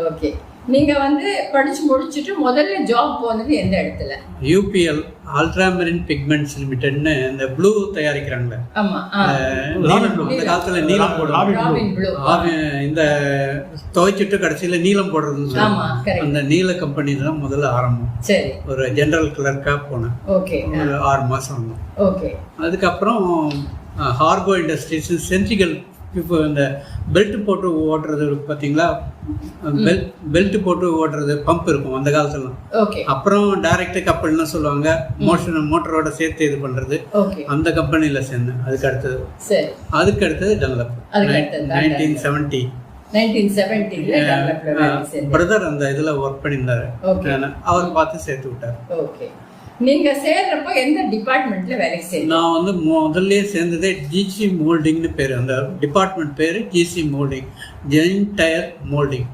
Okay. நீங்க வந்து படிச்சு முடிச்சிட்டு முதல்ல ஜாப் போனது எந்த இடத்துல? யூபிஎல் அல்ட்ராமரின் பிக்மெண்ட்ஸ் லிமிடெட்னு இந்த ப்ளூ தயாரிக்கிறாங்க. ஆமா. அந்த காலத்துல நீலம் போடுவாங்க. இந்த துவைச்சிட்டு கடைசியில நீலம் போடுறது அந்த நீல கம்பெனி தான் முதல்ல ஆரம்பம். சரி. ஒரு ஜெனரல் கிளர்க்கா போனேன். ஓகே. ஒரு 6 மாசம் வந்தோம். ஓகே. அதுக்கப்புறம் ஹார்கோ இண்டஸ்ட்ரீஸ் சென்ட்ரிகல் இப்போ இந்த பெல்ட் போட்டு ஓட்டுறது பார்த்தீங்களா, பெல்ட் போட்டு ஓட்டுறது பம்ப் இருக்கும் அந்த காலத்துல. அப்புறம் டைரக்ட் கப்பல்னு சொல்லுவாங்க, மோட்டரோட சேர்த்து இது பண்றது. அந்த கம்பெனில சேர்ந்தேன். அதுக்கு அடுத்தது டன்லப் 1970. பிரதர் அந்த இதுல ஒர்க் பண்ணியிருந்தாரு, அவர் பார்த்து சேர்த்து விட்டார். நீங்க சேர்றப்போ எந்த டிபார்ட்மெண்ட்ல வேலைக்கு சேர்ந்தீங்க? நான் வந்து முதல்ல சேர்ந்ததே ஜிசி மோல்டிங்னு பேரு. அந்த டிபார்ட்மெண்ட் பேரு GC moulding, Jain tyre moulding.